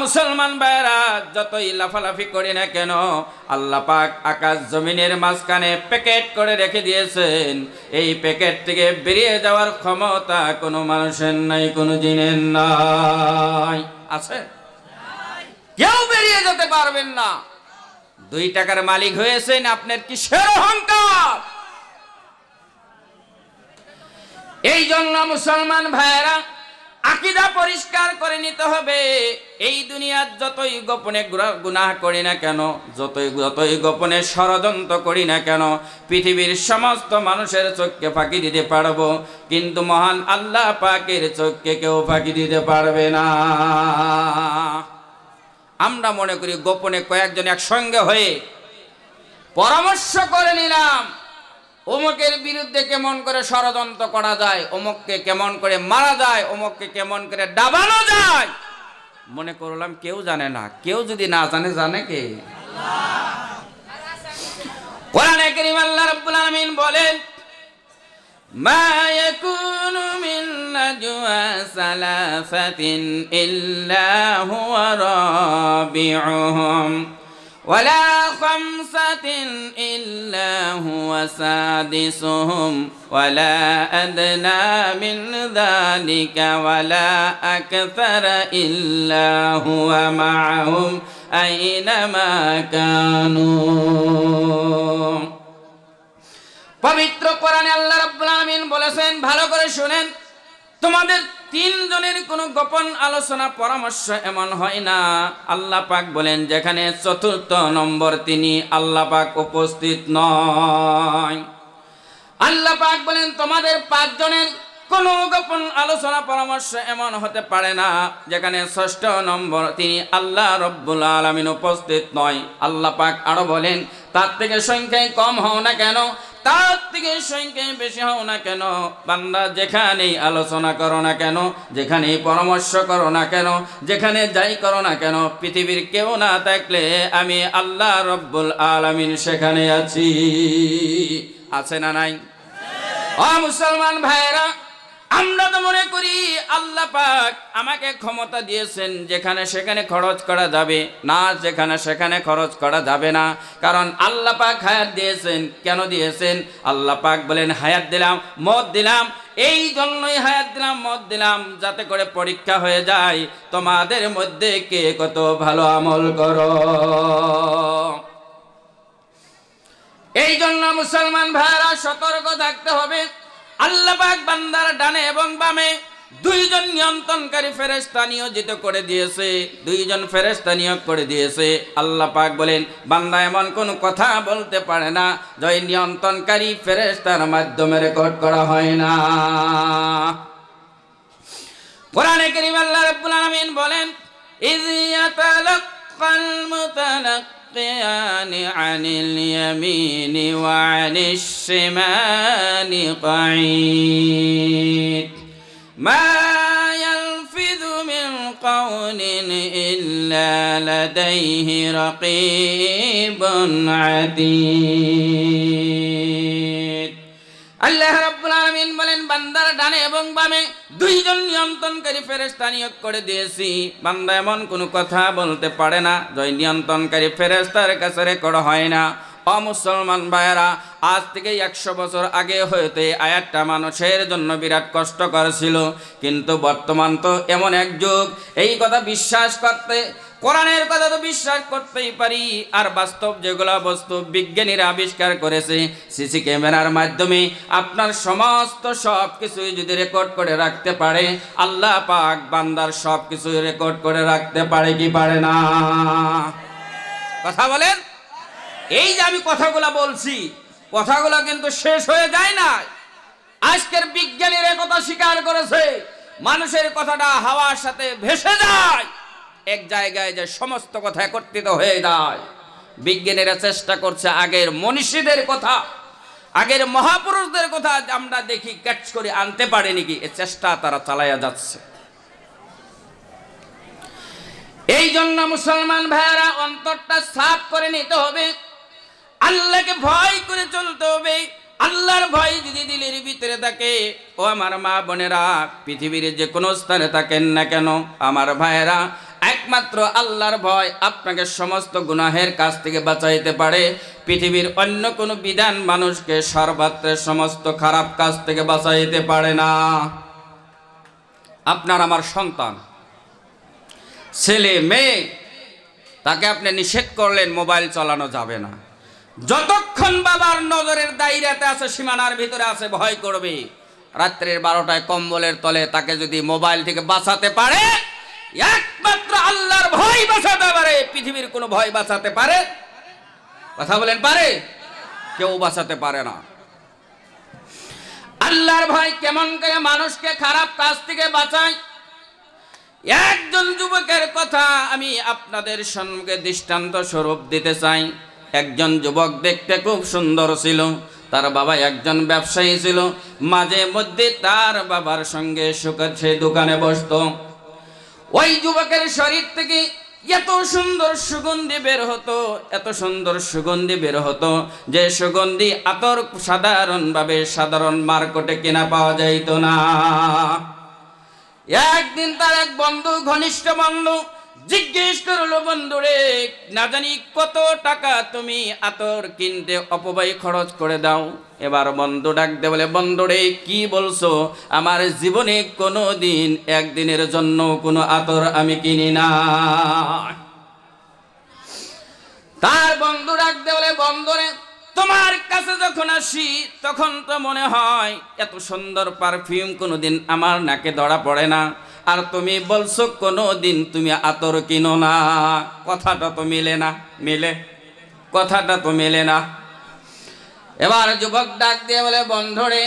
মুসলমান ভাইরা, যতই লাফালাফি করি না কেন, আল্লাহ পাক আকাশ জমিনের মাঝখানে প্যাকেট করে রেখে দিয়েছেন। এই প্যাকেট থেকে বেরিয়ে যাওয়ার ক্ষমতা কোনো মানুষের নাই, কোনো জিনের নাই। আছে? কেউ বেরিয়ে যেতে পারবেন না। 2 টাকার মালিক হয়েছেন, আপনার কিসের অহংকার? এই জন্য মুসলমান ভাইরা, আকীদা পরিষ্কার করে নিতে হবে। এই দুনিয়ার যতই গোপনে গুনাহ করি না কেন, যতই গোপনে ষড়যন্ত্র করি না কেন, পৃথিবীর সমস্ত মানুষের চোখকে ফাঁকি দিতে পারবো, কিন্তু মহান আল্লাহ পাকের চোখকে কেউ ফাঁকি দিতে পারবে না। আমরা মনে করি গোপনে কয়েকজন একসঙ্গে হয়ে পরামর্শ করে নিলাম, অমুকের বিরুদ্ধে কেমন করে ষড়যন্ত্র করা যায়, অমুককে কেমন করে মারা যায়, অমুককে কেমন করে ডাবানো যায়। মনে করলাম কেউ জানে না। কেউ যদি না জানে, জানে কে? কোরআনে কারীম আল্লাহ রাব্বুল আলামিন বলেন, মা ইয়াকুনু মিন নাজওয়া সালাসাতিন ইল্লা হুয়া রাবিউহুম ولا 5 إلا هو سادسهم ولا أدنى من ذلك ولا أكثر إلا هو معهم أينما كانوا। পবিত্র কোরআনে আল্লাহ রাব্বুল আলামিন বলেছেন, ভালো করে শুনেন, তোমাদের 3 জনের কোনো গোপন আলোচনা পরামর্শ এমন হয় না। আল্লাহ পাক বলেন, যেখানে 4র্থ নম্বর তিনি আল্লাহ পাক উপস্থিত নয়। আল্লাহ পাক বলেন, তোমাদের 5 জনের কোনো গোপন আলোচনা পরামর্শ এমন হতে পারে না যেখানে 6ষ্ঠ নম্বর তিনি আল্লাহ রব্বুল আলামিন উপস্থিত নয়। আল্লাহ পাক আরো বলেন, তার থেকে সংখ্যায় কম হও না কেন, তার থেকে সংখ্যায় বেশি হও না কেন, বান্দা যেখানেই আলোচনা করো না কেন, যেখানেই পরামর্শ করো না কেন, যেখানে যাই করো না কেন, পৃথিবীর কেউ না থাকলে আমি আল্লাহ রব্বুল আলামিন সেখানে আছি। আছে না নাই? ও মুসলমান ভাইরা, আমরা তো মনে করি আল্লাহ পাক আমাকে ক্ষমতা দিয়েছেন যেখানে সেখানে খরচ করা যাবে না, যেখানে সেখানে খরচ করা যাবে না। কারণ আল্লাহ পাক হায়াত দিয়েছেন। কেন দিয়েছেন? আল্লাহ পাক বলেন, হায়াত দিলাম, মত দিলাম, এই জন্যই হায়াত দিলাম, মত দিলাম, যাতে করে পরীক্ষা হয়ে যায় তোমাদের মধ্যে কে কত ভালো আমল করো। এই জন্য মুসলমান ভাইরা সতর্ক থাকতে হবে। আল্লাহ পাক বান্দার ডানে এবং বামে 2 জন নিয়ন্ত্রণকারী ফেরেশতা নিয়োজিত করে দিয়েছে, 2 জন ফেরেশতা নিয়োগ করে দিয়েছে। আল্লাহ পাক বলেন, বান্দা এমন কোন কথা বলতে পারে না যে নিয়ন্ত্রণকারী ফেরেশতার মাধ্যমে রেকর্ড করা হয় না। কোরআনে কারীম আল্লাহ রাব্বুল আলামিন বলেন, ইয ইয়াতালাক্কাল মুতালাক্কিয়ানি আনিল ইয়ামিনি ওয়া আনিশ শিমালি কাঈদ মা ইয়ালফিযু মিন কাওলিন ইল্লা লাদাইহি রাকীবুন আতীদ। আল্লাহ রাব্বুল আলামিন বলেন, বান্দার ডানে এবং বামে 2 জন নিয়ন্ত্রণকারী ফেরেশতা নিয়োগ করে দিয়েছি। বান্দা এমন কোনো কথা বলতে পারে না যে নিয়ন্ত্রণকারী ফেরেশতার কাছে রেকর্ড হয় না। ও মুসলমান ভাইয়েরা, আজ থেকে 100 বছর আগে হইতে আয়াতটা মানুষের জন্য বিরাট কষ্টকর ছিল, কিন্তু বর্তমান তো এমন এক যুগ, এই কথা বিশ্বাস করতে, কোরআনের কথা তো বিশ্বাস করতেই পারি। আর বাস্তব যেগুলো বস্তু বিজ্ঞানীরা আবিষ্কার করেছে, সিসি ক্যামেরার মাধ্যমে আপনার সমস্ত সব কিছুই যদি রেকর্ড করে রাখতে পারে, আল্লাহ পাক বান্দার সব কিছু রেকর্ড করে রাখতে পারে কি পারে না? কথা বলেন। এই যে আমি কথাগুলো বলছি, কথাগুলো কিন্তু শেষ হয়ে যায় না। আজকের বিজ্ঞানীরা কথা স্বীকার করেছে, মানুষের কথাটা হাওয়ার সাথে ভেসে যায়, এক জায়গায় যে সমস্ত কথা একত্রিত হয়ে যায়। বিজ্ঞানীরা চেষ্টা করছে আগের মনীষীদের কথা, আগের মহাপুরুষদের কথা আমরা দেখি ক্যাচ করে আনতে পারে নাকি, এই চেষ্টা তারা চালাইয়া যাচ্ছে। এই জন্য মুসলমান ভাইয়েরা অন্তরটা সাফ করে নিতে হবে, আল্লাহকে ভয় করে চলতে হবে। আল্লাহর ভয় যদি দিলের ভিতরে থাকে, ও আমার মা বোনেরা, পৃথিবীর যে কোনো স্থানে থাকেন না কেন, আমার ভাইয়েরা, এক একমাত্র আল্লাহর ভয় আপনাকে সমস্ত গুনাহের কাছ থেকে বাঁচাইতে পারে। পৃথিবীর অন্য কোনো বিধান মানুষকে সর্বত্রের সমস্ত খারাপ কাজ থেকে বাঁচাইতে পারে না। আপনার আমার সন্তান, ছেলে মেয়ে, তাকে আপনি নিষেধ করলেন মোবাইল চালানো যাবে না, যতক্ষণ বাবার নজরের দায়রাতে আছে, সীমানার ভিতরে আছে, ভয় করবে। রাত্রের 12টায় কম্বলের তলে তাকে যদি মোবাইল থেকে বাঁচাতে পারে, একমাত্র আল্লাহর ভয় বাঁচাতে পারে, পৃথিবীর কোনো ভয় বাঁচাতে পারে? কথা বলেন, পারে? কেউ বাঁচাতে পারে না। আল্লাহর ভয় কেমন করে মানুষকে খারাপ কাজ থেকে বাঁচায়? একজন যুবকের কথা আমি আপনাদের সম্মুখে দৃষ্টান্ত স্বরূপ দিতে চাই। একজন যুবক দেখতে খুব সুন্দর ছিল, তার বাবা একজন ব্যবসায়ী ছিল। মাঝে মধ্যে তার বাবার সঙ্গে সে দোকানে বসতো। ওই যুবকের শরীর থেকে এত সুন্দর সুগন্ধি বের হতো, এত সুন্দর সুগন্ধি বের হতো, যে সুগন্ধি আতর সাধারণভাবে সাধারণ মার্কেটে কেনা পাওয়া যাইত না। একদিন তার এক বন্ধু, ঘনিষ্ঠ বন্ধু, জিজ্ঞেস করলো, বন্ধুরে, না জানি কত টাকা তুমি আতর কিনতে অপব্যয় খরচ করে দাও। এবার বন্ধু ডাক দে বলে, বন্ধুরে কি বলছো? আমার জীবনে কোনো দিন একদিনের জন্য কোনো আতর আমি কিনি না। তার বন্ধু ডাক দে বলে, বন্ধুরে, তোমার কাছে যখন আসি তখন তো মনে হয় এত সুন্দর পারফিউম কোনোদিন আমার নাকে ধরা পড়ে না, আর তুমি বলছো কোনোদিন তুমি আতর কিনো না। কথাটা তো মিলে না, মিলে? কথাটা তো মেলে না। এবার যুবক ডাক দিয়ে বলে, বন্ধুরে,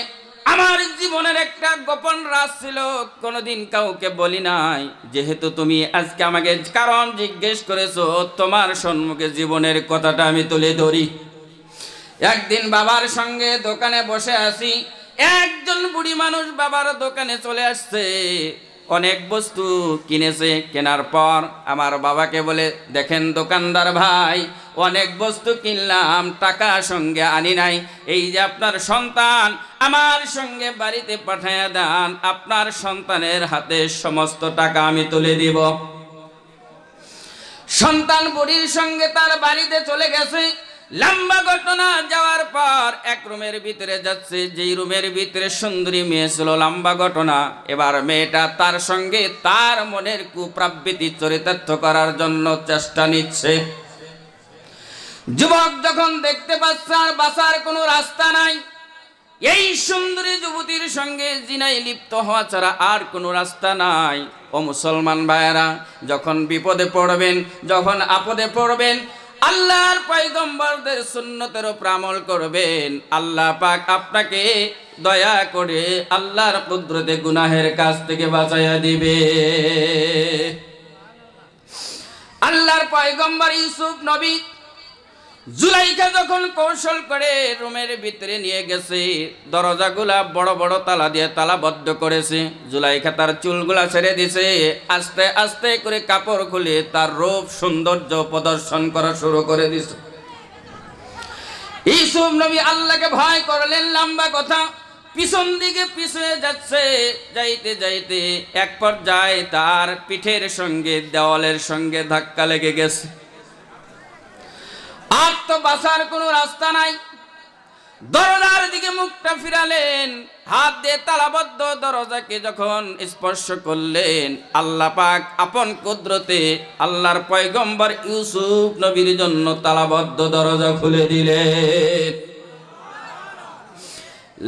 আমার জীবনের একটা গোপন রাজ ছিল, কোনোদিন কাউকে বলি নাই। যেহেতু তুমি আজকে আমাকে কারণ জিজ্ঞেস করেছো, তোমার সম্মুখে জীবনের কথাটা আমি তুলে ধরি। একদিন বাবার সঙ্গে দোকানে বসে আছি, একজন বুড়ি মানুষ বাবার দোকানে চলে আসছে, অনেক বস্তু কিনেছে। কেনার পর আমার বাবাকে বলে, দেখেন দোকানদার ভাই, অনেক বস্তু কিনলাম, টাকা সঙ্গে আনি নাই। এই যে আপনার সন্তান, আমার সঙ্গে বাড়িতে পাঠাইয়া দেন, আপনার সন্তানের হাতে সমস্ত টাকা আমি তুলে দিব। সন্তান বুড়ির সঙ্গে তার বাড়িতে চলে গেছে। লম্বা ঘটনা, যাওয়ার পর এক রুমের ভিতরে যাচ্ছে, যেই রুমের ভিতরে সুন্দরী মেয়ে ছিল। লম্বা ঘটনা, এবার মেয়েটা তার সঙ্গে তার মনের কুপ্রাবৃত্তি চরিতার্থ করার জন্য চেষ্টা নিচ্ছে। যুবক যখন দেখতে পাচ্ছে আর বাঁচার কোনো রাস্তা নাই, এই সুন্দরী যুবতীর সঙ্গে জিনায় লিপ্ত হওয়া ছাড়া আর কোনো রাস্তা নাই। ও মুসলমান ভাইয়েরা, যখন বিপদে পড়বেন, যখন আপদে পড়বেন, আল্লাহর পয়গম্বরদের সুন্নতের উপর আমল করবেন, আল্লাহ পাক আপনাকে দয়া করে আল্লাহর কুদরতে গুনাহের কাছ থেকে বাঁচাইয়া দিবে। আল্লাহর পয়গম্বর ইউসুফ নবী জুলাইখা যখন কৌশল করে রুমের ভিতরে নিয়ে গেছে, দরজাগুলা বড় বড় তালা দিয়ে তালাবদ্ধ করেছে। জুলাইখা তার চুলগুলা ছেড়ে দিছে, আস্তে আস্তে করে কাপড় খুলে তার রূপ সৌন্দর্য প্রদর্শন করা শুরু করে দিছে। ইউসুফ নবী আল্লাহকে ভয় করলেন। লম্বা কথা, পিছন দিকে পিছুয়ে যাচ্ছে, যাইতে যাইতে এক পর্যায়ে তার পিঠের সঙ্গে দেওয়ালের সঙ্গে ধাক্কা লেগে গেছে। আর তো বাঁচার কোনো রাস্তা নাই। দরজার দিকে মুখটা ফিরালেন, হাত দিয়ে তালাবদ্ধ দরজাকে যখন স্পর্শ করলেন, আল্লাহ পাক আপন কুদরতে আল্লাহর পয়গম্বর ইউসুফ নবীর জন্য তালাবদ্ধ দরজা খুলে দিলেন।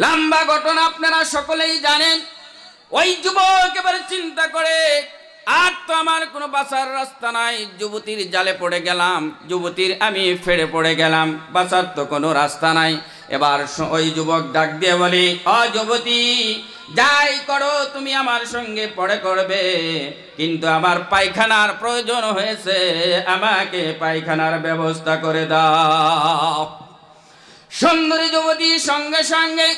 লম্বা ঘটনা আপনারা সকলেই জানেন। ওই যুবক এবারে চিন্তা করে, আর তো আমার কোনো বাঁচার রাস্তা নাই, যুবতীর জালে পড়ে গেলাম, যুবতীর আমি ফেড়ে পড়ে গেলাম, বাঁচার তো কোনো রাস্তা নাই। এবার ওই যুবক ডাক দিয়ে বলি, ও যুবতী, যাই করো তুমি আমার সঙ্গে পড়ে করবে, কিন্তু আমার পায়খানার প্রয়োজন হয়েছে, আমাকে পায়খানার ব্যবস্থা করে দাও। সুন্দরী যুবতী সঙ্গে সঙ্গে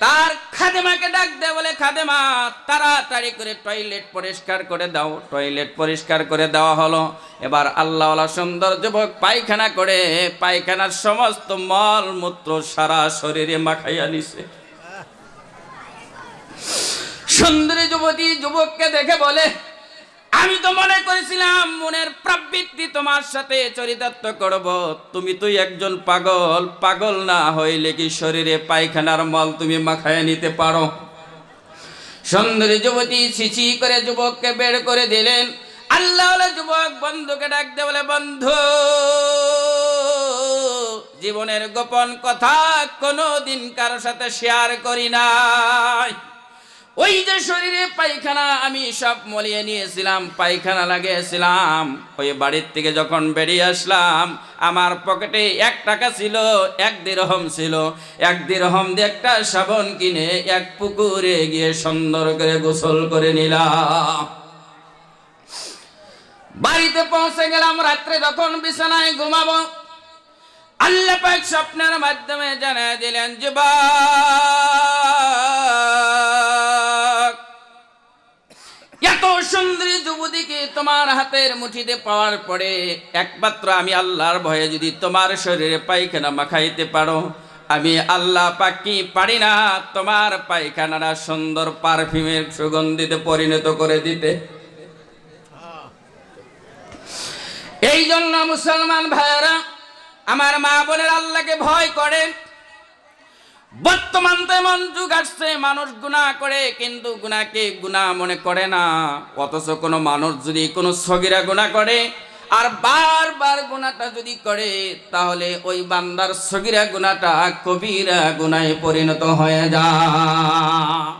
তার খাদেমাকে ডাক দেয়, বলে, খাদেমা তাড়াতাড়ি করে টয়লেট পরিষ্কার করে দাও। টয়লেট পরিষ্কার করে দেওয়া হলো। এবার আল্লাহওয়ালা সুন্দর যুবক পায়খানা করে পায়খানার সমস্ত মল মূত্র সারা শরীরে মাখাইয়া নিছে। সুন্দরী যুবতী যুবককে দেখে বলে, আমি তো মনে করেছিলাম মনের প্রবৃত্তি তোমার সাথে চরিতার্থ করব, তুমি তো একজন পাগল। পাগল না হইলে কি শরীরে পায়খানার মল তুমি মাখায় নিতে পারো? সুন্দরী যুবতী ছিছি করে যুবককে বের করে দিলেন। আল্লাহ যুবক বন্ধুকে ডাক দিয়ে বলে, বন্ধু, জীবনের গোপন কথা কোনোদিন কারো সাথে শেয়ার করি নাই। ওই যে শরীরে পায়খানা আমি সব মলিয়ে নিয়েছিলাম, পায়খানা লাগিয়েছিলাম, ওই বাড়ির থেকে যখন বেরিয়ে আসলাম আমার পকেটে 1 টাকা ছিল, 1 দিরহম ছিল। 1 দিরহম দিয়ে একটা সাবান কিনে এক পুকুরে গিয়ে সুন্দর করে গোসল করে নিলাম। বাড়িতে পৌঁছে গেলাম, রাত্রে যখন বিছানায় ঘুমাবো আল্লাহ পাক স্বপ্নের মাধ্যমে জানিয়ে দিলেন, যুবক, এত সুন্দরী যুবতীকে তোমার হাতের মুঠিতে পাওয়ার পরে একমাত্র আমি আল্লাহর ভয়ে যদি তোমার শরীরে পায়খানা মাখাইতে পারো, আমি আল্লাহ পাক কি পারি না তোমার পায়খানাটা সুন্দর পারফিউমের সুগন্ধিতে পরিণত করে দিতে? এই জন্য মুসলমান ভাইয়েরা, আমার মা বোনের, আল্লাহকে ভয় করেন। বর্তমান তো এমন যুগ আসছে, মানুষ গুনাহ করে কিন্তু গুনাহকে গুনাহ মনে করে না। অথচ কোনো মানুষ যদি কোনো সগীরা গুনাহ করে আর বারবার গুনাহটা যদি করে, তাহলে ওই বান্দার সগীরা গুনাহটা কবিরা গুনাহে পরিণত হয়ে যায়।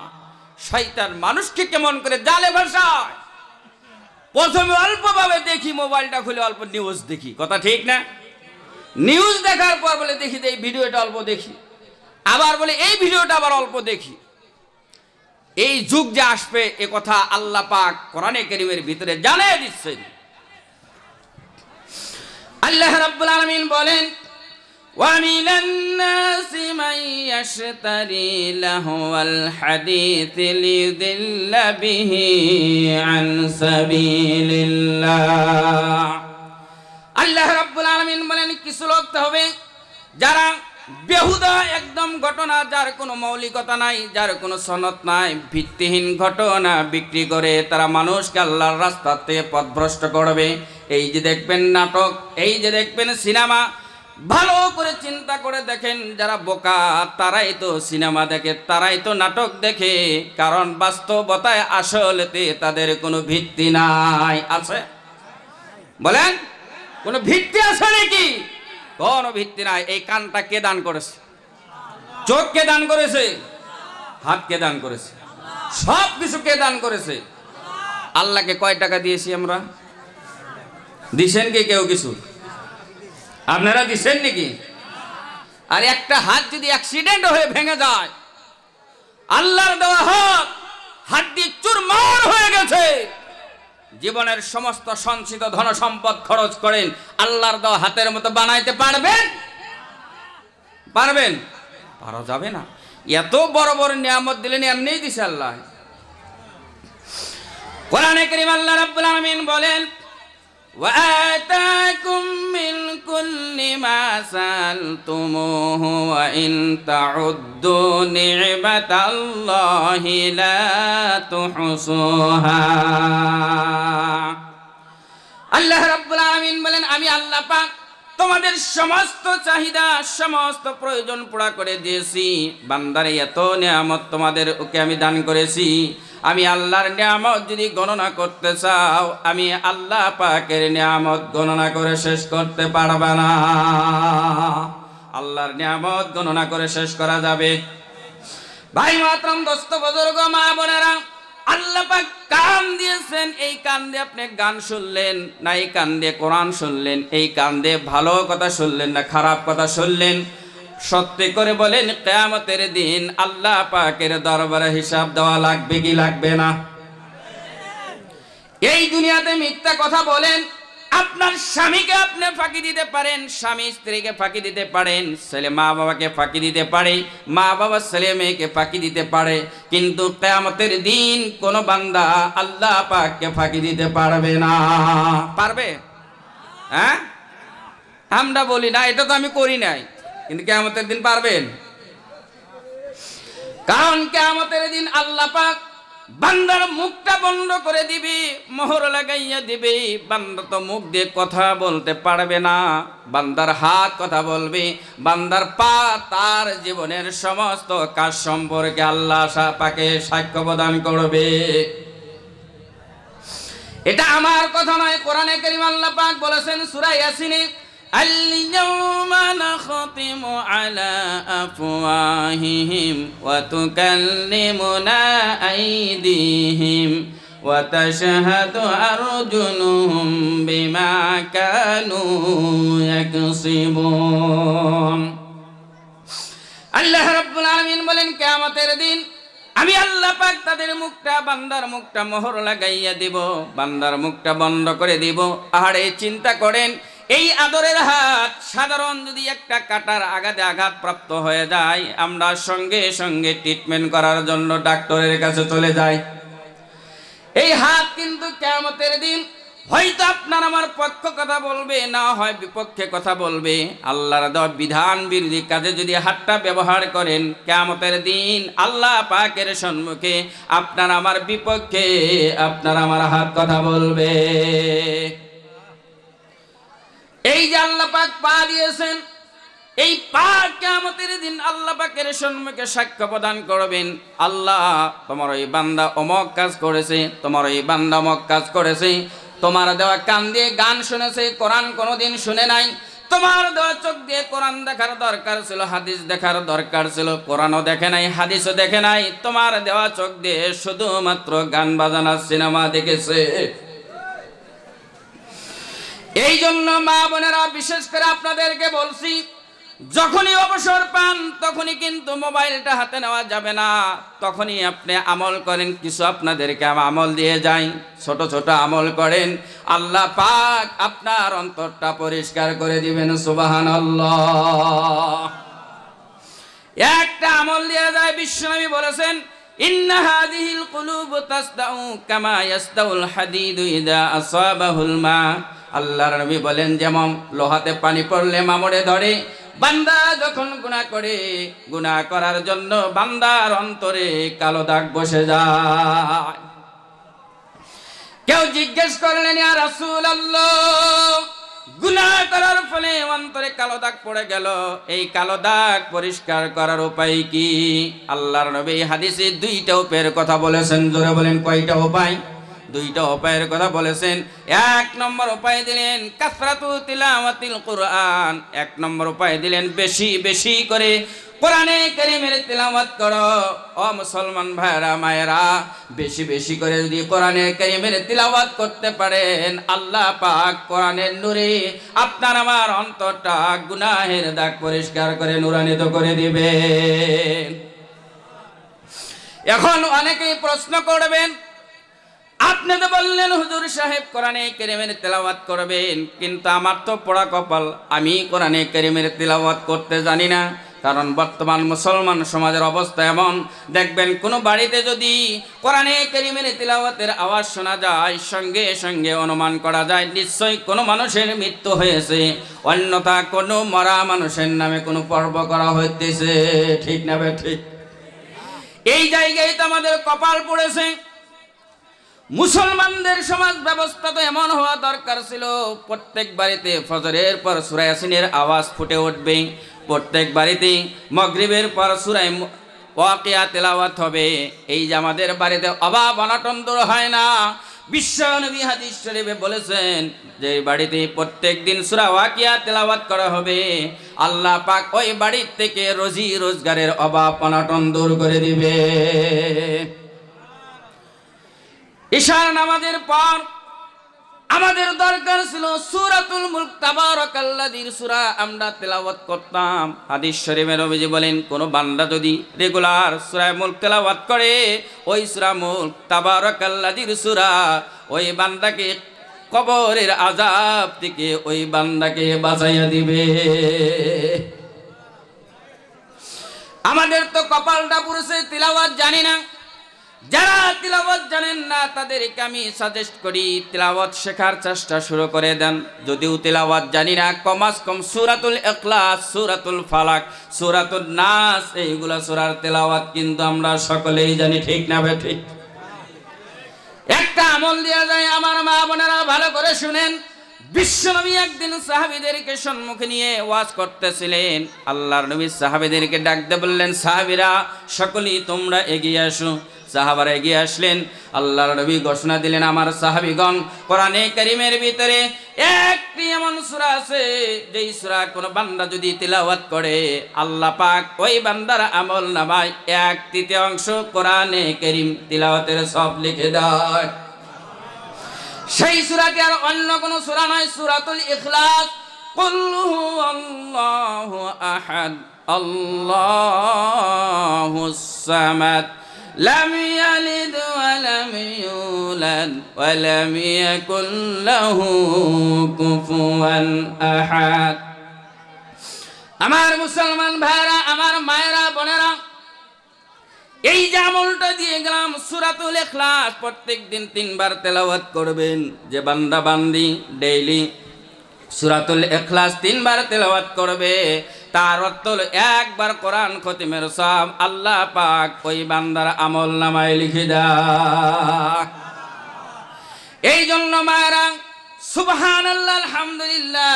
শয়তান মানুষকে কেমন করে জালে ভাষায়। প্রথমে অল্পভাবে দেখি, মোবাইলটা খুলে অল্প নিউজ দেখি, কথা ঠিক না? নিউজ দেখার পর বলে দেখি এই ভিডিওটা অল্প দেখি, আবার বলে এই ভিডিওটা আবার অল্প দেখি। এই যুগ যে আসবে এ কথা আল্লাহ পাক কোরআনে কারীমের ভিতরে জানিয়ে দিচ্ছেন। আল্লাহ রাব্বুল আলামিন বলেন, ওয়া মিনান নাসি মান ইয়াশতারি লাহুল হাদিস লিয়ুদিল্লা বিহি আন সাবিলিল্লাহ। আল্লাহ রাব্বুল আলামিন বলেন, কিছু লোক হবে যারা বেহুদা একদম ঘটনা, যার কোনো মৌলিকতা নাই, যার কোনো সনদ নাই, ভিত্তিহীন ঘটনা বিক্রি করে তারা মানুষকে আল্লাহর রাস্তাতে পথভ্রষ্ট করবে। এই যে দেখবেন নাটক, এই যে দেখবেন সিনেমা, ভালো করে চিন্তা করে দেখেন, যারা বোকা তারাই তো সিনেমা দেখে, তারাই তো নাটক দেখে, কারণ বাস্তবতায় আসলেতে তাদের কোনো ভিত্তি নাই। আছে? বলেন, কোনো ভিত্তি আছে নাকি? কোনো ভিত্তি নাই। এই কানটা কে দান করেছে? চোখ কে দান করেছে? হাত কে দান করেছে? সব কিছু কে দান করেছে? আল্লাহকে কয় টাকা দিয়েছি আমরা? দিছেন কি কেউ কিছু? আপনারা দিছেন নাকি? আর একটা হাত যদি অ্যাক্সিডেন্ট হয়ে ভেঙে যায়, আল্লাহর দেওয়া হাত হাত দিয়ে চুরমার হয়ে গেছে, জীবনের সমস্ত সঞ্চিত ধন সম্পদ খরচ করেন, আল্লাহর দেওয়া হাতের মতো বানাইতে পারবেন? পারবেন? পারা যাবে না। এত বড় বড় নিয়ামত দিলেন, এমনিই দিছে আল্লাহ। কোরআনে কারীম আল্লাহ রাব্বুল আলামিন বলেন, ওয়া আতাকুম মিন কুল্লি মা সালতুমুহু ওয়া ইন তাউদ্দু নি'মাতাল্লাহি লা তুহসুহা। আল্লাহ রাব্বুল আলামিন বলেন, আমি আল্লাহ পাক তোমাদের সমস্ত চাহিদা, সমস্ত প্রয়োজন পুরা করে দিয়েছি। বান্দারে এত নিয়ামত তোমাদের ওকে আমি দান করেছি, আমি আল্লাহর নিয়ামত যদি গণনা করতে চাও, আমি আল্লাহ পাকের নিয়ামত গণনা করে শেষ করতে পারবে না। আল্লাহর নিয়ামত গণনা করে শেষ করা যাবে? ভাই মাতরম, দোস্ত, বুজুর্গ, মা বোনেরা, আল্লাহ পাক কান দিয়েছেন, এই কান দিয়ে আপনি গান শুনলেন না, এই কান দিয়ে কোরআন শুনলেন, এই কান দিয়ে ভালো কথা শুনলেন না খারাপ কথা শুনলেন? সত্যি করে বলেন, কিয়ামতের দিন আল্লাহ পাকের দরবারে হিসাব দেওয়া লাগবে কি লাগবে না? এই দুনিয়াতে মিথ্যা কথা বলেন, আপনার স্বামীকে আপনি ফাঁকি দিতে পারেন, স্বামী স্ত্রীকে ফাঁকি দিতে পারেন, ছেলে মা বাবাকে ফাঁকি দিতে পারে, মা বাবা ছেলে মেয়েকে ফাঁকি দিতে পারে, কিন্তু কিয়ামতের দিন কোন বান্দা আল্লাহ পাককে ফাঁকি দিতে পারবে না। পারবে? হ্যাঁ, আমরা বলি না, এটা তো আমি করি নাই, কিন্তু কিয়ামতের দিন পারবেন? কারণ কিয়ামতের দিন আল্লাহ পাক বান্দার মুখটা বন্ধ করে দিবে, মোহর লাগাইয়া দিবে। বান্দা তো মুখ দিয়ে কথা বলতে পারবে না, বান্দার হাত কথা বলবে, বান্দার পা তার জীবনের সমস্ত কাজ সম্পর্কে আল্লাহ পাকে সাক্ষ্য প্রদান করবে। এটা আমার কথা নয়, কোরআনে কারীম আল্লাহ পাক বলেছেন সূরা ইয়াসিনে, আল-ইয়াওমা নাখতিমু আলা আফওয়াহিহিম ওয়া তুকাল্লিমুনা আইদিহিম ওয়া তাশহাদু আরজুলুহুম বিমা কানু ইয়াকসিবুন। আল্লাহ রাব্বুল আলামিন বলেন, কিয়ামতের দিন আমি আল্লাহ পাক তাদের মুখটা, বান্দার মুখটা মোহর লাগাইয়া দিব, বান্দার মুখটা বন্ধ করে দিব। আহারে চিন্তা করেন, এই আদরের হাত সাধারণ যদি একটা কাটার আঘাতে আঘাতপ্রাপ্ত হয়ে যায়, আমরা সঙ্গে সঙ্গে ট্রিটমেন্ট করার জন্য ডাক্তারের কাছে চলে যাই। এই হাত কিন্তু কিয়ামতের দিন হয়তো আপনার আমার পক্ষ কথা বলবে, না হয় বিপক্ষে কথা বলবে। আল্লাহর দেওয়া বিধান বিরোধী কাজে যদি হাতটা ব্যবহার করেন, কিয়ামতের দিন আল্লাহ পাকের সম্মুখে আপনার আমার বিপক্ষে আপনার আমার হাত কথা বলবে। এই যে আল্লাহ পাক পা দিয়েছেন, এই পা কিয়ামতের দিন আল্লাহ পাকের সম্মুখে সাক্ষ্য প্রদান করবেন, আল্লাহ তোমার ওই বান্দা অমক কাজ করেছে, তোমার ওই বান্দা অমক কাজ করেছে। তোমার দেওয়া কান দিয়ে গান শুনেছে, কোরআন কোনোদিন শুনে নাই। তোমার দেওয়া চোখ দিয়ে কোরআন দেখার দরকার ছিল, হাদিস দেখার দরকার ছিল, কোরআনও দেখে নাই, হাদিসও দেখে নাই। তোমার দেওয়া চোখ দিয়ে শুধুমাত্র গান বাজানা সিনেমা দেখেছে। এই জন্য মা বোনেরা, বিশেষ করে আপনাদেরকে বলছি, যখনই অবসর পান তখনই কিন্তু মোবাইলটা হাতে নেওয়া যাবে না। তখনই আপনি আমল করেন, কিছু আপনাদেরকে আমল দিয়ে যাই, ছোট ছোট আমল করেন, আল্লাহ পাক আপনার অন্তরটা পরিষ্কার করে দিবেন। সুবহানাল্লাহ। একটা আমল দিয়ে যায়, বিশ্বনবী বলেছেন, ইন্না হাযিহিল কুলুব তাসদাউ কামা ইয়াসদাউল হাদিদু ইযা আসাবাহুল মা। আল্লাহর নবী বলেন, যেমন লোহাতে পানি পড়লে মামড়ে ধরে, বান্দা যখন গুনাহ করে, গুনাহ করার জন্য বান্দার অন্তরে কালো দাগ বসে যায়। কেউ জিজ্ঞেস করলেন, ইয়া রাসূলুল্লাহ, গুনাহ করার ফলে অন্তরে কালো দাগ পড়ে গেল, এই কালো দাগ পরিষ্কার করার উপায় কি? আল্লাহর নবী হাদিসে দুইটা উপায়ের কথা বলেছেন। জোরে বলেন, কয়টা উপায়? দুইটা উপায়ের কথা বলেছেন। এক নম্বর উপায় দিলেন কাসরাতু তিলাওয়াতিল কুরআন। এক নম্বর উপায় দিলেন বেশি বেশি করে কোরআনে কারীমের তিলাওয়াত করো। ও মুসলমান ভাইরা মায়েরা, বেশি বেশি করে যদি কোরআনে কারীমের তিলাওয়াত করতে পারেন, আল্লাহ পাক কোরআনের নূরে আপনার আমার অন্তরটা গুনাহের দাগ পরিষ্কার করে নূরান্বিত করে দিবেন। এখন অনেকেই প্রশ্ন করবেন, আপনি তো বললেন হুজুর সাহেব কোরআনে কারীমের তেলাওয়াত করবেন, কিন্তু আমার তো পোড়া কপাল, আমি কোরআনে কারীমের তেলাওয়াত করতে জানি না। কারণ বর্তমান মুসলমান সমাজের অবস্থা এমন, দেখবেন কোনো বাড়িতে যদি কোরআনে কারীমের তিলাওয়াতের আওয়াজ শোনা যায়, সঙ্গে সঙ্গে অনুমান করা যায় নিশ্চয়ই কোনো মানুষের মৃত্যু হয়েছে, অন্যথা কোনো মরা মানুষের নামে কোনো পর্ব করা হইতেছে। ঠিক না বে ঠিক? এই জায়গায় তো আমাদের কপাল পড়েছে। মুসলমানদের সমাজ ব্যবস্থা তো এমন হওয়া দরকার ছিল, প্রত্যেক বাড়িতে ফজরের পর সূরা ইয়াসিনের আওয়াজ ফুটে উঠবে, প্রত্যেক বাড়িতে মাগরিবের পর সূরা ওয়াকিয়া তেলাওয়াত হবে। এই যে আমাদের বাড়িতে অভাব অনটন দূর হয় না। বিশ্বনবী হাদিস শরীফে বলেছেন যে বাড়িতে প্রত্যেক দিন সূরা ওয়াকিয়া তেলাওয়াত করা হবে, আল্লাহ পাক ওই বাড়ির থেকে রুজি রোজগারের অভাব অনটন দূর করে দিবে। ঈশার নামাজের পর আমাদের দরকার ছিল সূরাতুল মুলক তাবারাকাল্লাযীর সূরা আমরা তেলাওয়াত করতাম। হাদিস শরীফে নবীজি বলেন, কোন বান্দা যদি রেগুলার সূরা মুলক তেলাওয়াত করে, ওই সূরা মুলক তাবারাকাল্লাযীর সূরা ওই বান্দাকে কবরের আযাব থেকে ওই বান্দাকে বাঁচাইয়া দিবে। আমাদের তো কপালটা পুরুষে তিলাওয়াত জানি না। যারা তিলাওয়াত জানেন না তাদেরকে আমি সাজেস্ট করি তিলাওয়াত শেখার চেষ্টা শুরু করে দেন। যদিও তিলাওয়াত জানি না, কমাস কম সূরাতুল ইখলাস, সূরাতুল ফালাক, সূরাতুন নাস, এইগুলা সূরার তিলাওয়াত কিন্তু আমরা সকলেই জানি। ঠিক না বে ঠিক? একটা আমল দেওয়া যায়। আমার মা বোনেরা ভালো করে শুনেন, বিশ্বনবী একদিন সাহাবীদেরকে সম্মুখে নিয়ে ওয়াজ করতেছিলেন। আল্লাহর নবী সাহাবীদেরকে ডাক দিয়ে বললেন, সাহাবীরা সকলেই তোমরা এগিয়ে আসো। সাহাবারা এগিয়ে আসলেন। আল্লাহর নবী ঘোষণা দিলেন, আমার সাহাবীগণ, কোরআনে কারীমের ভিতরে একটি এমন সূরা আছে যেই সূরা কোন বান্দা যদি তিলাওয়াত করে আল্লাহ পাক ওই বান্দার আমল নামায় 1/3 কোরআনে কারীম তিলাওয়াতের সওয়াব লিখে দেয়। সেই সূরাটি আর অন্য কোন সূরা নয়, সূরাতুল ইখলাস। কুল হুয়াল্লাহু আহাদ আল্লাহুস সামাদ লাম ইয়ালিদ ওয়া লাম ইউলাদ ওয়া লাম ইয়াকুল লাহু কুফুয়ান আহাদ। আমার মুসলমান ভাইরা, আমার মায়েরা, বোনেরা, এই যে আমলটা দিয়ে গেলাম সূরাতুল ইখলাস প্রত্যেকদিন 3 বার তেলাওয়াত করবেন। যে বান্দা বান্দি ডেইলি সূরাতুল ইখলাস 3 বার তেলাওয়াত করবে, তার অর্থ হলো 1 বার কোরআন খতমের সওয়াব আল্লাহ পাক ওই বান্দার আমল নামায় লিখে দেয়। এই জন্য মায়েরা সুবহানাল্লাহ, আলহামদুলিল্লাহ,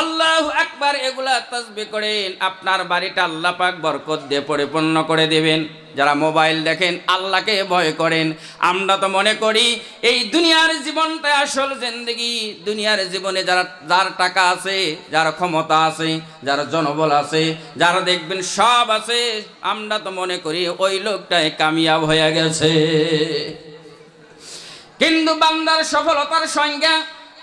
আল্লাহু আকবার এগুলা তাসবিহ করেন। আপনার বাড়িটা আল্লাহ পাক বরকত দিয়ে পরিপূর্ণ করে দিবেন। যারা মোবাইল দেখেন আল্লাহকে ভয় করেন। আমরা তো মনে করি এই দুনিয়ার জীবনটা আসল জিন্দেগি। দুনিয়ার জীবনে যার টাকা আছে, যার ক্ষমতা আছে, যার জনবল আছে, যারা দেখবেন সব আছে, আমরা তো মনে করি ওই লোকটাই কামিয়াব হয়ে গেছে। কিন্তু বান্দার সফলতার সংজ্ঞা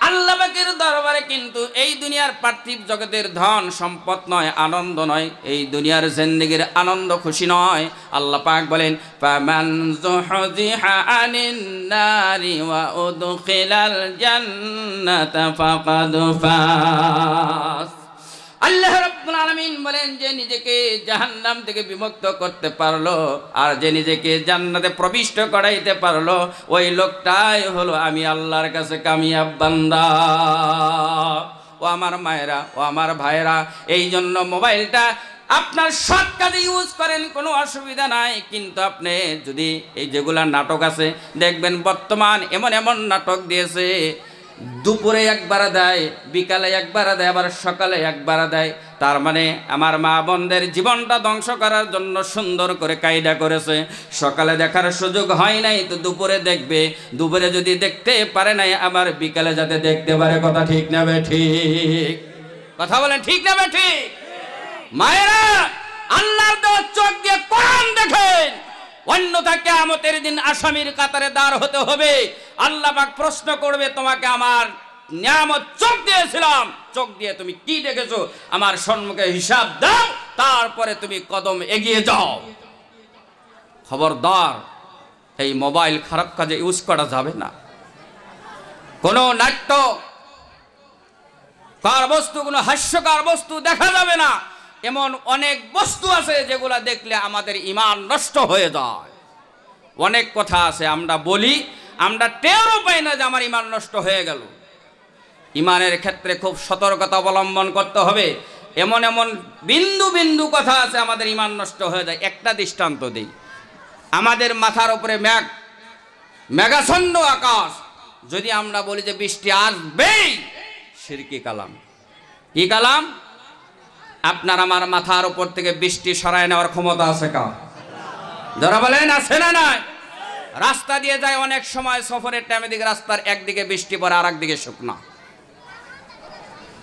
আল্লাহ পাকের দরবারে কিন্তু এই দুনিয়ার পার্থিব জগতের ধন সম্পদ নয়, আনন্দ নয়, এই দুনিয়ার জিন্দেগির আনন্দ খুশি নয়। আল্লাহ পাক বলেন, ফামান যুহজিহা আনিন নারি ওয়া উদখিলাল জান্নাতা ফাকাদ ফাজ। আল্লাহ রাব্বুল আলামিন বলেন, যে নিজেকে জাহান্নাম থেকে বিমুক্ত করতে পারলো আর যে নিজেকে জান্নাতে প্রবিষ্ট করাইতে পারলো, ওই লোকটাই হলো আমি আল্লাহর কাছে কামিয়াব বান্দা। ও আমার মায়েরা, ও আমার ভাইরা, এই জন্য মোবাইলটা আপনার সৎ কাজে ইউজ করেন, কোনো অসুবিধা নাই। কিন্তু আপনি যদি এই যেগুলা নাটক আছে দেখবেন, বর্তমান এমন এমন নাটক দিয়েছে, দুপুরে একবার দেয়, বিকালে একবার দেয়, আবার সকালে একবার দেয়। তার মানে আমার মা বোনদের জীবনটা ধ্বংস করার জন্য সুন্দর করে কায়দা করেছে। সকালে দেখার সুযোগ হয় নাই তো দুপুরে দেখবে, দুপুরে যদি দেখতে পারে নাই আবার বিকালে যাতে দেখতে পারে। কথা ঠিক না বে ঠিক? কথা বলেন ঠিক না বে ঠিক? মায়েরা, আল্লাহর দেওয়া চোখ দিয়ে কোরআন দেখেন, অন্যথা কিয়ামতের দিন আসামির কাতারে দাঁড় হতে হবে। আল্লাহ পাক প্রশ্ন করবে, তোমাকে আমার নিয়ামত চোখ দিয়েছিলাম, চোখ দিয়ে তুমি কি দেখেছো? আমার সম্মুখে হিসাব দাও, তারপরে তুমি কদম এগিয়ে যাও। খবরদার, এই মোবাইল খারাপ কাজে ইউজ করা যাবে না। কোনো নাট্যকার বস্তু, কোনো হাস্যকর বস্তু দেখা যাবে না। এমন অনেক বস্তু আছে যেগুলা দেখলে আমাদের ঈমান নষ্ট হয়ে যায়। অনেক কথা আছে আমরা বলি, আমরা টেরও পাই না যে আমার ঈমান নষ্ট হয়ে গেল। ঈমানের ক্ষেত্রে খুব সতর্কতা অবলম্বন করতে হবে। এমন এমন বিন্দু বিন্দু কথা আছে আমাদের ঈমান নষ্ট হয়ে যায়। একটা দৃষ্টান্ত দিই, আমাদের মাথার উপরে মেঘাচ্ছন্ন আকাশ, যদি আমরা বলি যে বৃষ্টি আসবেই, শিরকি কালাম। কি কালাম? আপনার আমার মাথার উপর থেকে বৃষ্টি সরায় নেওয়ার ক্ষমতা আছে কার? যারা বলেন আছে না নাই? রাস্তা দিয়ে যায় অনেক সময় সফরের টাইমে, দিকে রাস্তার একদিকে বৃষ্টি পড়ে আর একদিকে শুকনো,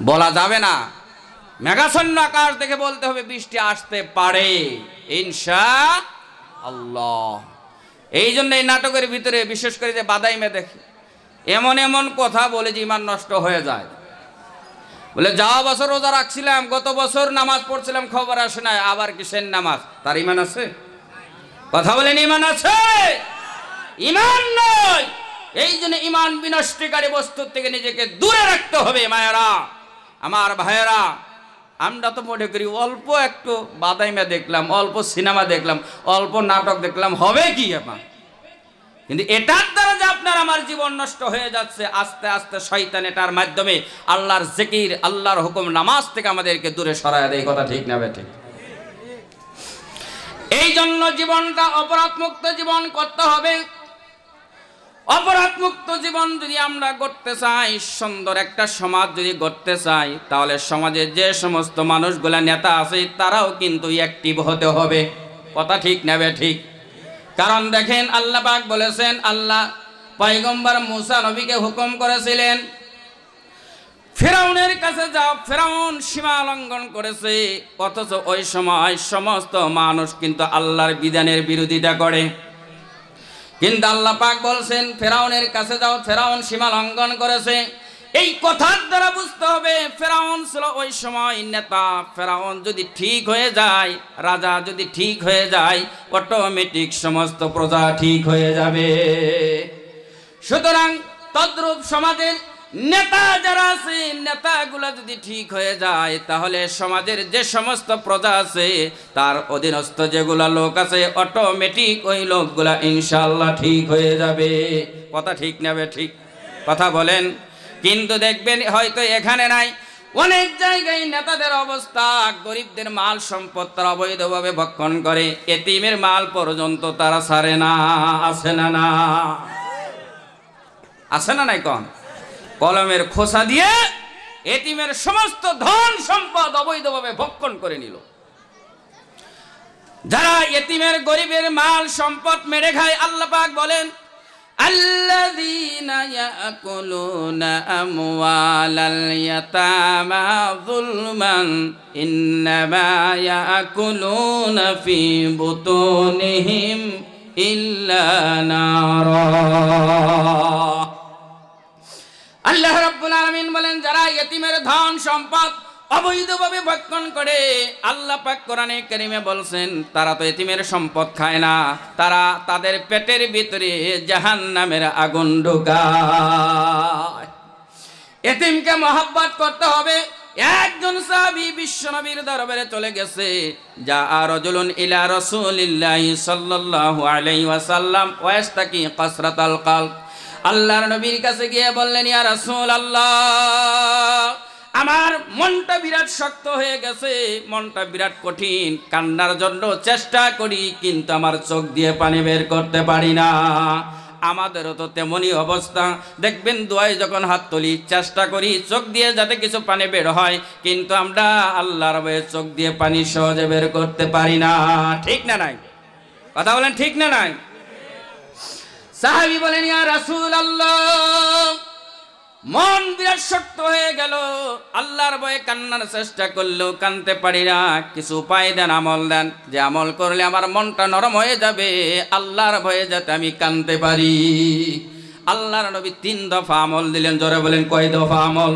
বলা যাবে না। মেঘাচ্ছন্ন আকাশ দেখে বলতে হবে বৃষ্টি আসতে পারে ইনশাআল্লাহ। এই জন্য এই নাটকের ভিতরে বিশেষ করে যে বাদাইমে দেখে এমন এমন কথা বলে যে ঈমান নষ্ট হয়ে যায়। বলে যাওয়া বছর রোজা রাখছিলাম, গত বছর নামাজ পড়ছিলাম, খবর আসে না, আবার কিসের নামাজ? তার ঈমান আছে? কথা বলেন, ঈমান আছে? ঈমান নয়। এই জন্য ঈমান বিনষ্টকারী বস্তুর থেকে নিজেকে দূরে রাখতে হবে। মায়েরা, আমার ভাইয়েরা, আমরা তো মনে করি অল্প একটু বাদাইমা দেখলাম, অল্প সিনেমা দেখলাম, অল্প নাটক দেখলাম, হবে কি আমার? কিন্তু এটার দ্বারা যে আপনার আমার জীবন নষ্ট হয়ে যাচ্ছে, আস্তে আস্তে শয়তান এটার মাধ্যমে আল্লাহর জিকির, আল্লাহর হুকুম, নামাজ থেকে আমাদেরকে দূরে সরায় দেয়। কথা ঠিক না বেঠিক? এই জন্য জীবনটা অপরাধ মুক্ত জীবন করতে হবে। অপরাধ মুক্ত জীবন যদি আমরা গড়তে চাই, সুন্দর একটা সমাজ যদি গড়তে চাই, তাহলে সমাজে যে সমস্ত মানুষগুলা নেতা আছে তারাও কিন্তু অ্যাক্টিভ হতে হবে। কথা ঠিক নেবে ঠিক? কারণ দেখেন আল্লাহ পাক বলেছেন, আল্লাহ পয়গম্বর মুসা নবীকে হুকুম করেছিলেন ফিরাউনের কাছে যাও, ফিরাউন সীমা লঙ্ঘন করেছে, অথচ ওই সময় সমস্ত মানুষ কিন্তু আল্লাহর বিধানের বিরোধিতা করে। কিন্তু আল্লাহ পাক বলছেন ফিরাউনের কাছে যাও, ফিরাউন সীমা লঙ্ঘন করেছে। এই কথার দ্বারা বুঝতে হবে ফিরাউন ছিল ওই সময় নেতা। ফিরাউন যদি ঠিক হয়ে যায়, রাজা যদি ঠিক হয়ে যায়, অটোমেটিক সমস্ত প্রজা ঠিক হয়ে যাবে। সুতরাং তদ্রূপ সমাজের নেতা যারা আছে, নেতাগুলা যদি ঠিক হয়ে যায়, তাহলে সমাজের যে সমস্ত প্রজা আছে তার অধীনস্থ যেগুলা লোক আছে অটোমেটিক ওই লোকগুলা ইনশাআল্লাহ ঠিক হয়ে যাবে। কথা ঠিক নেবে ঠিক? কথা বলেন। কিন্তু দেখবেন হয়তো এখানে নাই, অনেক জায়গায় নেতাদের অবস্থা, গরিবদের মাল সম্পদ তারা অবৈধভাবে ভক্ষণ করে, এতিমের মাল পর্যন্ত তারা ছাড়ে না। আছে না? না আছে না? নাই কোন কলমের খোসা দিয়ে এতিমের সমস্ত ধন সম্পদ অবৈধভাবে ভক্ষণ করে নিল। যারা এতিমের গরিবের মাল সম্পদ মেরে খায়, আল্লাহ পাক বলেন আল্লাযীনা ইয়াকুলুনা আমওয়ালাল ইয়াতামা যুলমান ইন্নামা ইয়াকুলুনা ফি বুতুনিহিম ইল্লা নারা। আল্লাহ রাব্বুল আলামিন বলেন যারা ইতিমের ধন সম্পদ অবৈধভাবে ভক্ষণ করে, আল্লাহ পাক কোরআনে কারীমে বলছেন তারা তো ইতিমের সম্পদ খায় না, তারা তাদের পেটের ভিতরে জাহান্নামের আগুন ঢুকায়। ইতিমকে মহব্বত করতে হবে। একজন সাহাবী বিশ্বনবীর দরবারে চলে গেছে, যা রাজুলুন ইলা রাসূলিল্লাহি সাল্লাল্লাহু আলাইহি ওয়াসাল্লাম ওয়াস্তাকি কাসরাতাল কলব। আল্লাহর নবীর কাছে গিয়ে বললেন, ইয়া রাসূলুল্লাহ, আমার মনটা বিরাট শক্ত হয়ে গেছে, মনটা বিরাট কঠিন, কান্নার জন্য চেষ্টা করি কিন্তু আমার চোখ দিয়ে পানি বের করতে পারি না। আমাদেরও তো তেমনই অবস্থা। দেখবেন দোয়ায় যখন হাত তুলি চেষ্টা করি চোখ দিয়ে যাতে কিছু পানি বের হয়, কিন্তু আমরা আল্লাহর ভয়ে চোখ দিয়ে পানি সহজে বের করতে পারি না। ঠিক না নাই? কথা বলেন ঠিক না নাই? সাহাবী বলেন, ইয়া রাসূলুল্লাহ, মন বিরাট শক্ত হয়ে গেল, আল্লাহর ভয়ে কান্নার চেষ্টা করলেও কানতে পারি না, কিছু উপায় দেন, আমল দেন, যে আমল করলে আমার মনটা নরম হয়ে যাবে, আল্লাহর ভয়ে যাতে আমি কানতে পারি। আল্লাহর নবী 3 দফা আমল দিলেন। জোরে বলেন কয় দফা আমল?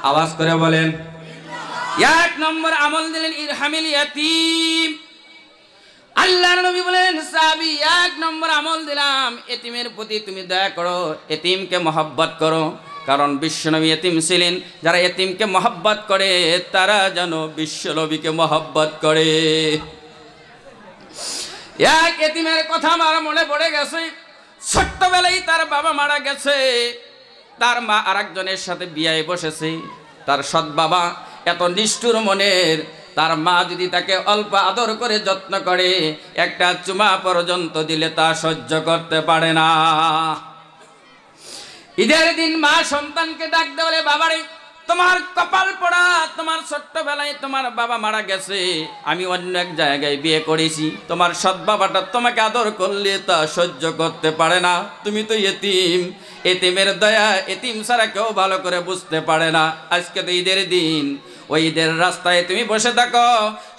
আওয়াজ করে বলেন। 1 নম্বর আমল দিলেন ইরহামিল ইয়াতীম। আল্লাহর নবী বলেন সাহাবী 1 নম্বর আমল দিলাম, এতিমের প্রতি তুমি দয়া করো, এতিমকে মহব্বত করো। কারণ বিশ্বনবী এতিম ছিলেন, যারা এতিমকে মহব্বত করে তারা যেন বিশ্বনবীকে মহব্বত করে। এক এতিমের কথা আমার মনে পড়ে গেছে, ছোট্টবেলায় তার বাবা মারা গেছে, তার মা আরেকজনের সাথে বিয়ায় বসেছে। তার সৎ বাবা এত নিষ্ঠুর মনের, তার মা যদি তাকে অল্প আদর করে যত্ন করে, একটা চুমা পর্যন্ত দিলে তা সহ্য করতে পারে না। ঈদের দিন মা সন্তানকে ডাক দেয়, বলে বাবারে তোমার কপাল পোড়া, তোমার ছোট্টবেলায় তোমার বাবা মারা গেছে, আমি অন্য এক জায়গায় বিয়ে করেছি, তোমার সৎ বাবাটা তোমাকে আদর করলে তা সহ্য করতে পারে না, তুমি তো এতিম, এতিমের দয়া এতিম ছাড়া কেউ ভালো করে বুঝতে পারে না। আজকে তো ঈদের দিন, ওই ঈদের রাস্তায় তুমি বসে থাকো,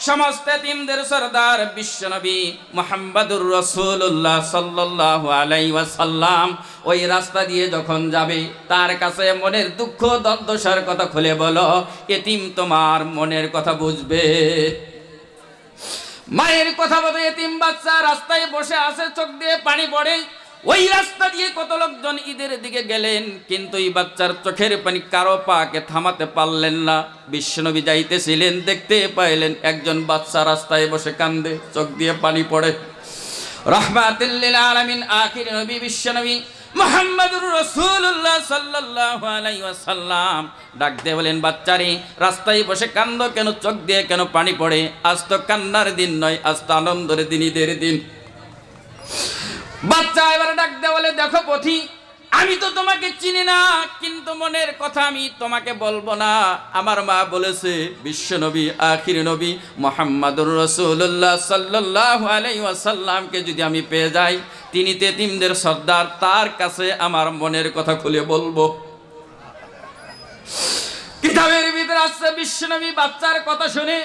সমস্ত এতিমদের সরদার বিশ্বনবী মুহাম্মদুর রাসূলুল্লাহ সাল্লাল্লাহু আলাইহি ওয়াসাল্লাম ওই রাস্তা দিয়ে যখন যাবে, তার কাছে মনের দুঃখ দুর্দশার কথা খুলে বলো, এতিম তোমার মনের কথা বুঝবে। মায়ের কথা বলে এতিম বাচ্চা রাস্তায় বসে আছে, চোখ দিয়ে পানি পড়ে। ওই রাস্তা দিয়ে কত লোকজন ঈদের দিকে গেলেন, কিন্তু এই বাচ্চার চোখের পানি কারো পাকে থামাতে পারলেন না। বিশ্বনবী যাইতেছিলেন, দেখতে পাইলেন একজন বাচ্চা রাস্তায় বসে কান্দে, চোখ দিয়ে পানি পড়ে। রাহমাতুল লিল আলামিন আখির নবী বিশ্বনবী মুহাম্মদুর রাসূলুল্লাহ সাল্লাল্লাহু আলাইহি ওয়াসাল্লাম ডাক দিয়ে বলেন, বাচ্চারে রাস্তায় বসে কান্দো কেন, চোখ দিয়ে কেন পানি পড়ে? আজ তো কান্নার দিন নয়, আজ তো আনন্দের দিন, ঈদের দিন। বাচ্চা এবার ডাক দিয়ে বলে, দেখো পথি, আমি তো তোমাকে চিনি না, কিন্তু মনের কথা আমি তোমাকে বলবো না। আমার মা বলেছে বিশ্বনবী আখির নবী মুহাম্মাদুর রাসূলুল্লাহ সাল্লাল্লাহু আলাইহি ওয়াসাল্লামকে যদি আমি পেয়ে যাই, তিনি তেতিমদের সর্দার, তার কাছে আমার মনের কথা খুলে বলবো। কিতাবের ভিতরে আছে বিশ্বনবী বাচ্চার কথা শুনে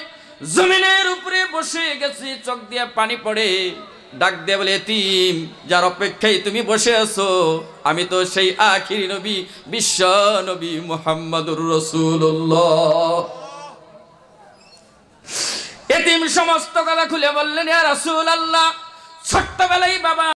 জমিনের উপরে বসে গেছে, চোখ দিয়ে পানি পড়ে, ডাক দিয়ে বলে, এতিম, যার অপেক্ষায় তুমি বসে আছো, আমি তো সেই আখিরি নবী বিশ্ব নবী মুহাম্মাদুর রাসূলুল্লাহ। এতিম সমস্ত কথা খুলে বললেন, ইয়া রাসূলুল্লাহ, ছোট্টবেলায় বাবা